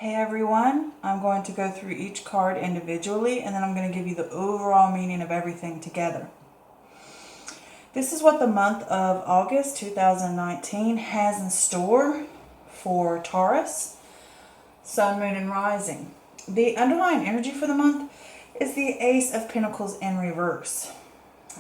Hey everyone, I'm going to go through each card individually and then I'm going to give you the overall meaning of everything together. This is what the month of August 2019 has in store for Taurus, Sun, Moon, and Rising. The underlying energy for the month is the Ace of Pentacles in reverse.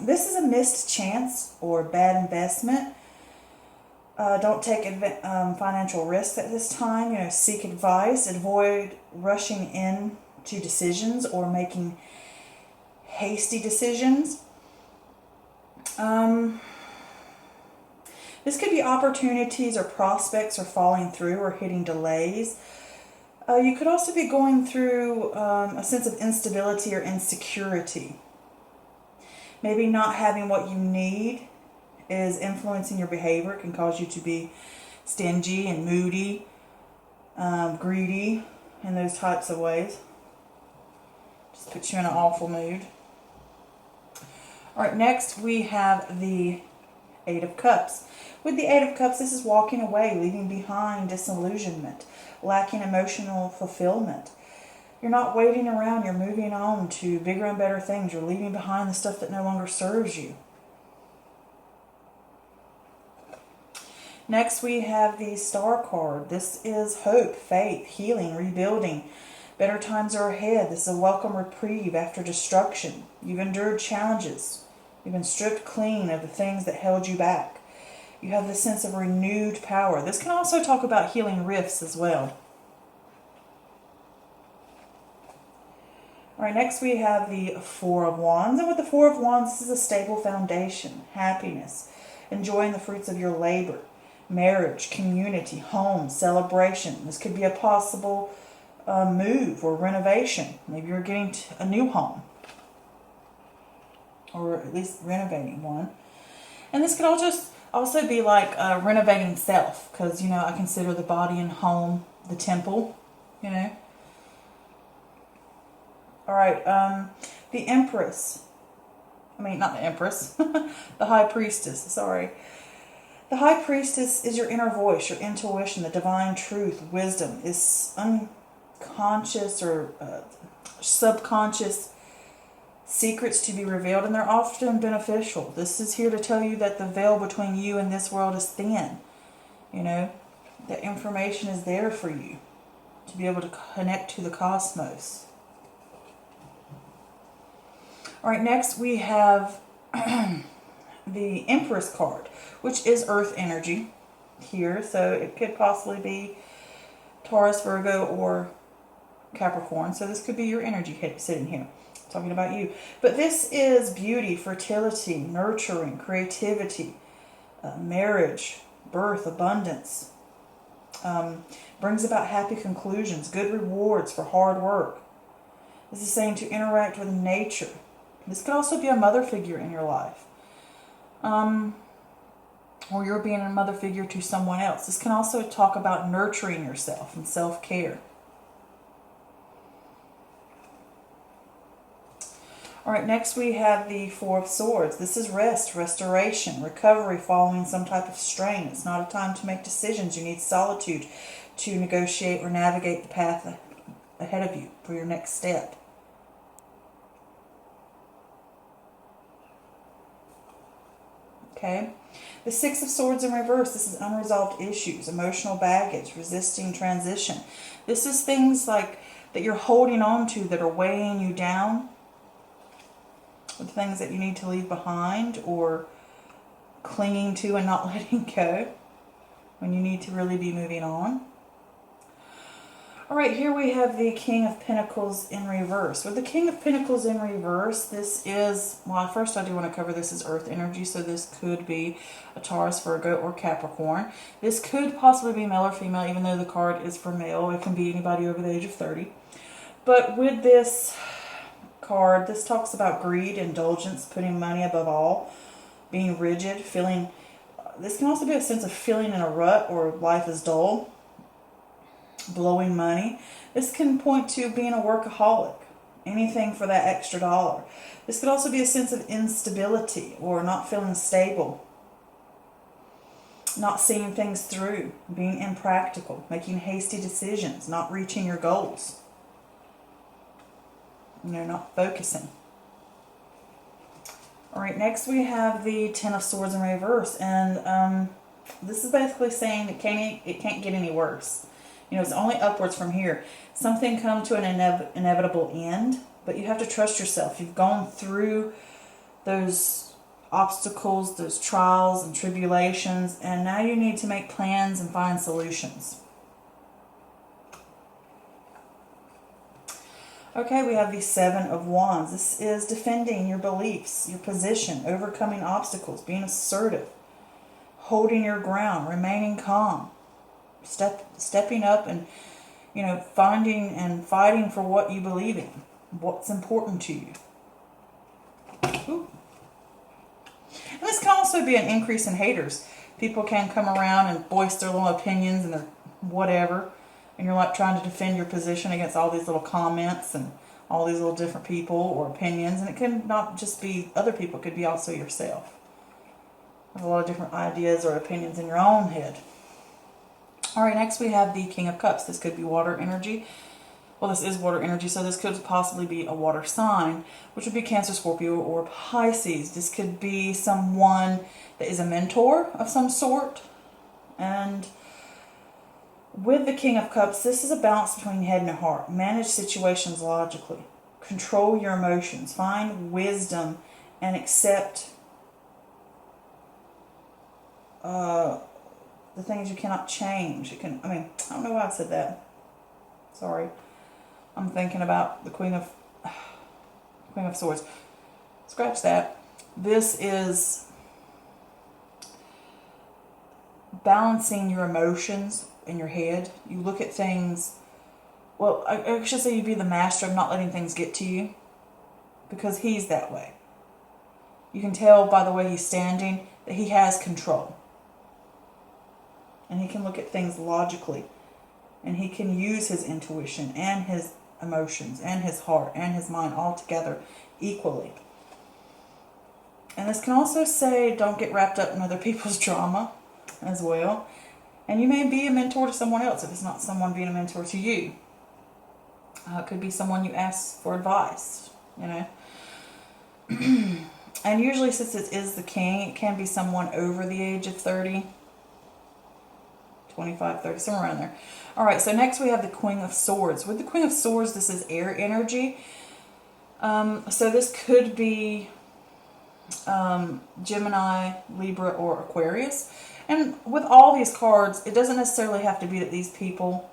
This is a missed chance or bad investment. Don't take financial risks at this time. Seek advice. Avoid rushing in to decisions or making hasty decisions. This could be opportunities or prospects are falling through or hitting delays. You could also be going through a sense of instability or insecurity. Maybe not having what you need is influencing your behavior. It can cause you to be stingy and moody, greedy, in those types of ways. Just puts you in an awful mood. Alright, next we have the Eight of Cups. With the Eight of Cups, this is walking away, leaving behind disillusionment, lacking emotional fulfillment. You're not waiting around, you're moving on to bigger and better things. You're leaving behind the stuff that no longer serves you. Next we have the Star card. This is hope, faith, healing, rebuilding. Better times are ahead. This is a welcome reprieve after destruction. You've endured challenges. You've been stripped clean of the things that held you back. You have this sense of renewed power. This can also talk about healing rifts as well. Alright, next we have the Four of Wands. And with the Four of Wands, this is a stable foundation, happiness, enjoying the fruits of your labor. Marriage, community, home, celebration. This could be a possible move or renovation. Maybe you're getting a new home, or at least renovating one. And this could also be like renovating self, because I consider the body and home the temple. All right, the Empress. Not the Empress, the High Priestess. Sorry. The High Priestess is your inner voice, your intuition, the divine truth, wisdom, is unconscious or subconscious secrets to be revealed, and they're often beneficial. This is here to tell you that the veil between you and this world is thin. That information is there for you to be able to connect to the cosmos. Alright, next we have the Empress card, which is earth energy here. So it could possibly be Taurus, Virgo, or Capricorn. So this could be your energy sitting here, talking about you. But this is beauty, fertility, nurturing, creativity, marriage, birth, abundance. Brings about happy conclusions, good rewards for hard work. This is saying to interact with nature. This could also be a mother figure in your life. Or you're being a mother figure to someone else. This can also talk about nurturing yourself and self-care. Alright, next we have the Four of Swords. This is rest, restoration, recovery following some type of strain. It's not a time to make decisions. You need solitude to negotiate or navigate the path ahead of you for your next step. Okay. The Six of Swords in reverse. This is unresolved issues, emotional baggage, resisting transition. This is things like that you're holding on to that are weighing you down, the things that you need to leave behind or clinging to and not letting go when you need to really be moving on. Alright, here we have the King of Pentacles in reverse. With the King of Pentacles in reverse, this is, well, first I do want to cover this as earth energy, so this could be a Taurus, Virgo, or Capricorn. This could possibly be male or female, even though the card is for male. It can be anybody over the age of 30. But with this card, this talks about greed, indulgence, putting money above all, being rigid, feeling, this can also be a sense of feeling in a rut or life is dull. Blowing money. This can point to being a workaholic. Anything for that extra dollar. This could also be a sense of instability or not feeling stable. not seeing things through, being impractical, making hasty decisions, not reaching your goals. Not focusing. All right, next we have the Ten of Swords in reverse, and this is basically saying it can't get any worse. It's only upwards from here. Something come to an inevitable end, but you have to trust yourself. You've gone through those obstacles, those trials and tribulations, and now you need to make plans and find solutions. Okay, we have the Seven of Wands. This is defending your beliefs, your position, overcoming obstacles, being assertive, holding your ground, remaining calm, stepping up and, finding and fighting for what you believe in, what's important to you. Ooh. And this can also be an increase in haters. People can come around and voice their little opinions and their whatever, and you're like trying to defend your position against all these little comments and all these little different people or opinions. And it can not just be other people, it could be also yourself. There's a lot of different ideas or opinions in your own head. All right, next we have the King of Cups. This could be water energy. Well, this is water energy, so this could possibly be a water sign, which would be Cancer, Scorpio, or Pisces. This could be someone that is a mentor of some sort. And with the King of Cups, this is a balance between head and heart. Manage situations logically. Control your emotions. Find wisdom and accept the things you cannot change. I don't know why I said that. Sorry. I'm thinking about the Queen of Swords. Scratch that. This is balancing your emotions in your head. You look at things, well, I should say you'd be the master of not letting things get to you, because he's that way. You can tell by the way he's standing that he has control. And he can look at things logically. And he can use his intuition and his emotions and his heart and his mind all together equally. And this can also say don't get wrapped up in other people's drama as well. And you may be a mentor to someone else if it's not someone being a mentor to you. It could be someone you ask for advice, And usually, since it is the king, it can be someone over the age of 30, 25, 30, somewhere around there. All right, so next we have the Queen of Swords. With the Queen of Swords, this is air energy. So this could be Gemini, Libra, or Aquarius. And with all these cards, it doesn't necessarily have to be that these people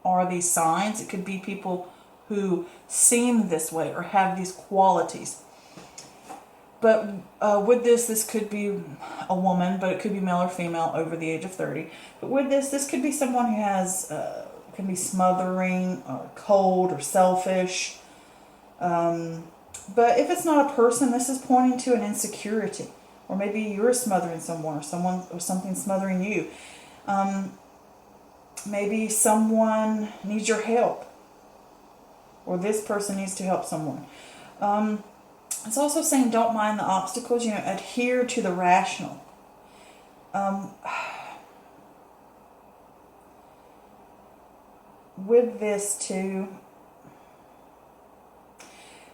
are these signs. It could be people who seem this way or have these qualities. But with this could be a woman, but it could be male or female over the age of 30. But with this could be someone who has, can be smothering or cold or selfish. But if it's not a person, this is pointing to an insecurity. Or maybe you're smothering someone or something smothering you. Maybe someone needs your help. Or this person needs to help someone. It's also saying don't mind the obstacles, adhere to the rational. With this too,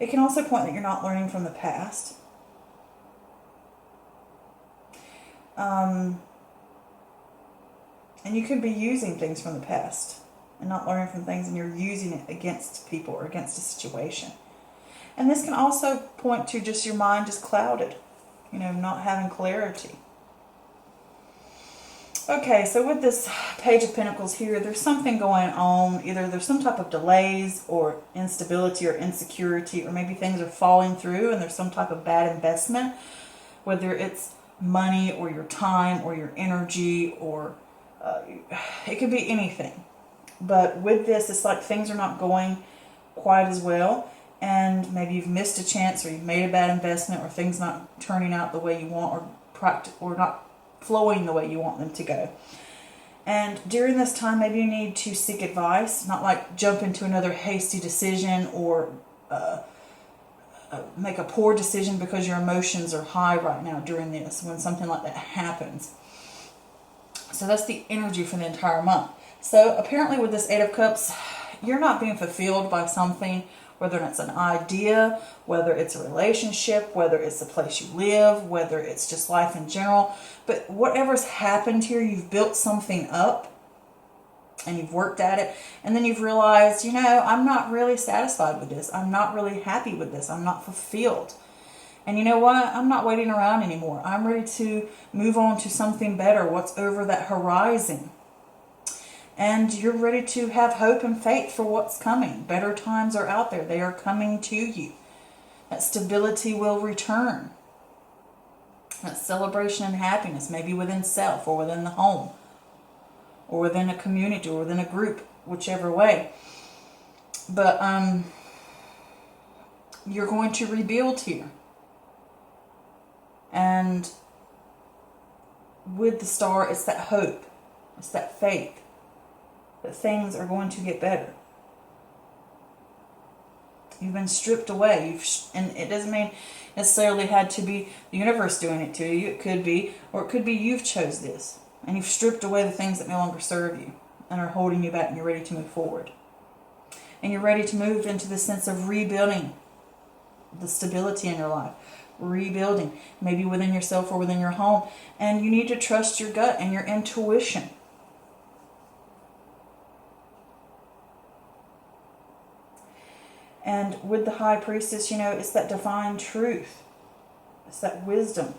it can also point that you're not learning from the past. And you could be using things from the past and not learning from things, and you're using it against people or against a situation. And this can also point to just your mind just clouded, not having clarity. Okay, so with this Page of Pentacles here, there's something going on. Either there's some type of delays or instability or insecurity, or maybe things are falling through and there's some type of bad investment, whether it's money or your time or your energy, or it could be anything. But with this, it's like things are not going quite as well. And maybe you've missed a chance, or you've made a bad investment, or things not turning out the way you want, or not flowing the way you want them to go. And during this time, maybe you need to seek advice, not like jump into another hasty decision or make a poor decision because your emotions are high right now during this, when something like that happens. So that's the energy for the entire month. So apparently with this Eight of Cups, you're not being fulfilled by something, whether it's an idea, whether it's a relationship, whether it's the place you live, whether it's just life in general. But whatever's happened here, you've built something up and you've worked at it. And then you've realized, you know, I'm not really satisfied with this. I'm not really happy with this. I'm not fulfilled. And you know what? I'm not waiting around anymore. I'm ready to move on to something better. What's over that horizon? And you're ready to have hope and faith for what's coming. Better times are out there. They are coming to you. That stability will return. That celebration and happiness, maybe within self or within the home or within a community or within a group, whichever way. But you're going to rebuild here. And with the Star, it's that hope. It's that faith that things are going to get better. You've been stripped away. And it doesn't mean necessarily had to be the universe doing it to you. It could be, or it could be you've chose this. And you've stripped away the things that no longer serve you and are holding you back, and you're ready to move forward. And you're ready to move into the sense of rebuilding the stability in your life. Rebuilding, maybe within yourself or within your home. And you need to trust your gut and your intuition. And with the High Priestess, you know, it's that divine truth. It's that wisdom.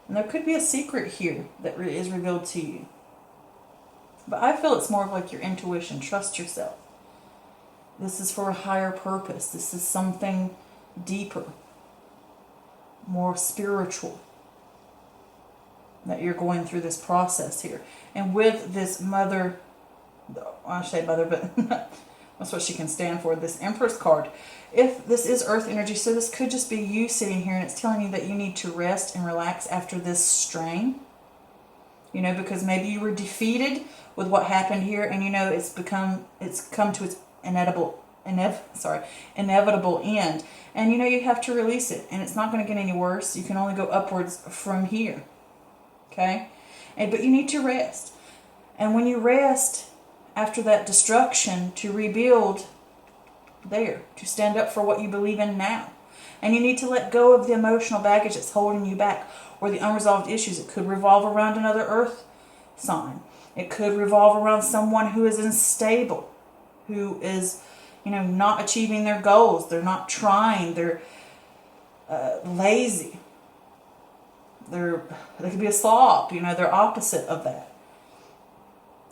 And there could be a secret here that is revealed to you. But I feel it's more of like your intuition. Trust yourself. This is for a higher purpose. This is something deeper, more spiritual, that you're going through this process here. And with this mother, I say mother, but that's what she can stand for, this Empress card. If this is earth energy, so this could just be you sitting here and it's telling you that you need to rest and relax after this strain. You know, because maybe you were defeated with what happened here, and you know it's come to its inevitable end. And you know you have to release it, and it's not going to get any worse. You can only go upwards from here. Okay? But you need to rest. And when you rest after that destruction, to rebuild there, to stand up for what you believe in now. And you need to let go of the emotional baggage that's holding you back, or the unresolved issues. It could revolve around another earth sign. It could revolve around someone who is unstable, who is, you know, not achieving their goals. They're not trying. They're lazy. They could be a slob. You know, they're opposite of that.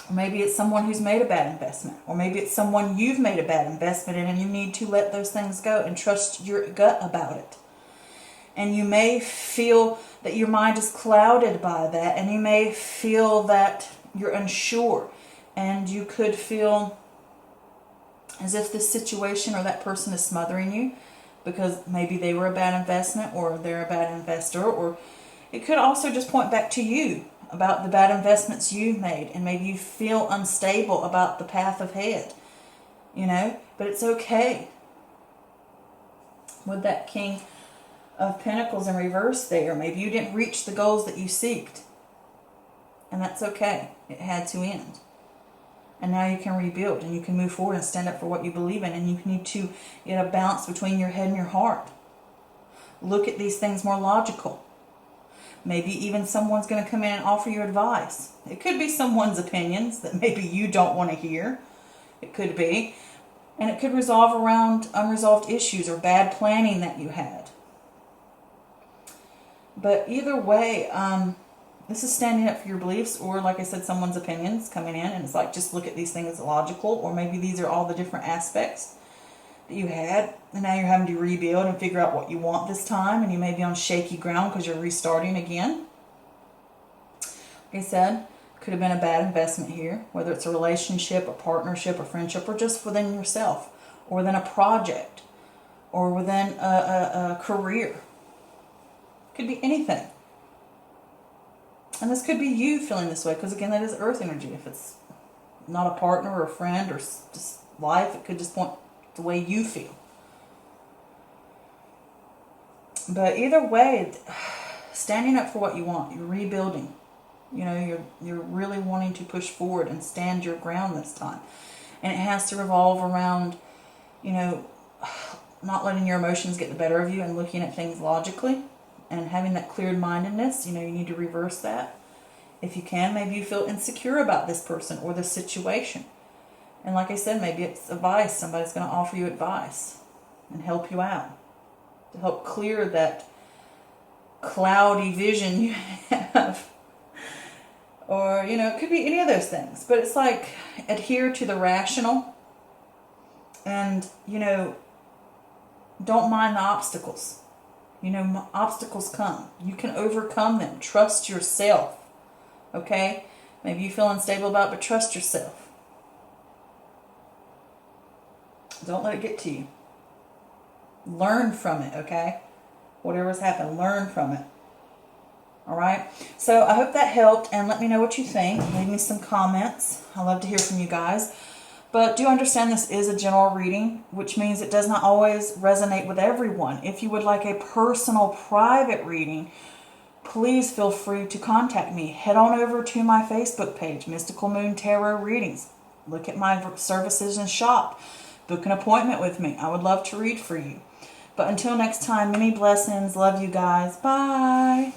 Or maybe it's someone who's made a bad investment. Or maybe it's someone you've made a bad investment in, and you need to let those things go and trust your gut about it. And you may feel that your mind is clouded by that, and you may feel that you're unsure. And you could feel as if this situation or that person is smothering you because maybe they were a bad investment, or they're a bad investor, or it could also just point back to you about the bad investments you've made, and maybe you feel unstable about the path ahead, you know, but it's okay. With that King of Pentacles in reverse there, maybe you didn't reach the goals that you seeked, and that's okay. It had to end. And now you can rebuild, and you can move forward and stand up for what you believe in, and you need to get a balance between your head and your heart. Look at these things more logical. Maybe even someone's going to come in and offer you advice. It could be someone's opinions that maybe you don't want to hear. It could be. And it could resolve around unresolved issues or bad planning that you had. But either way, this is standing up for your beliefs, or like I said, someone's opinions coming in, and it's like, just look at these things as logical, or maybe these are all the different aspects that you had, and now you're having to rebuild and figure out what you want this time, and you may be on shaky ground because you're restarting again. Like I said, could have been a bad investment here, whether it's a relationship, a partnership, a friendship, or just within yourself, or within a project, or within a career. Could be anything. And this could be you feeling this way, because again, that is earth energy. If it's not a partner or a friend or just life, it could just point the way you feel. But either way, standing up for what you want, you're rebuilding. You know, you're really wanting to push forward and stand your ground this time. And it has to revolve around, you know, not letting your emotions get the better of you and looking at things logically and having that cleared mindedness. You know, you need to reverse that. If you can, maybe you feel insecure about this person or this situation. And like I said, maybe it's advice. Somebody's going to offer you advice and help you out to help clear that cloudy vision you have. Or, you know, it could be any of those things. But it's like adhere to the rational and, you know, don't mind the obstacles. You know, obstacles come. You can overcome them. Trust yourself. Okay? Maybe you feel unstable about it, but trust yourself. Don't let it get to you. Learn from it, okay? Whatever's happened, learn from it. All right? So I hope that helped, and let me know what you think. Leave me some comments. I love to hear from you guys. But do understand this is a general reading, which means it does not always resonate with everyone. If you would like a personal, private reading, please feel free to contact me. Head on over to my Facebook page, Mystical Moon Tarot Readings. Look at my services and shop. Book an appointment with me. I would love to read for you. But until next time, many blessings. Love you guys. Bye.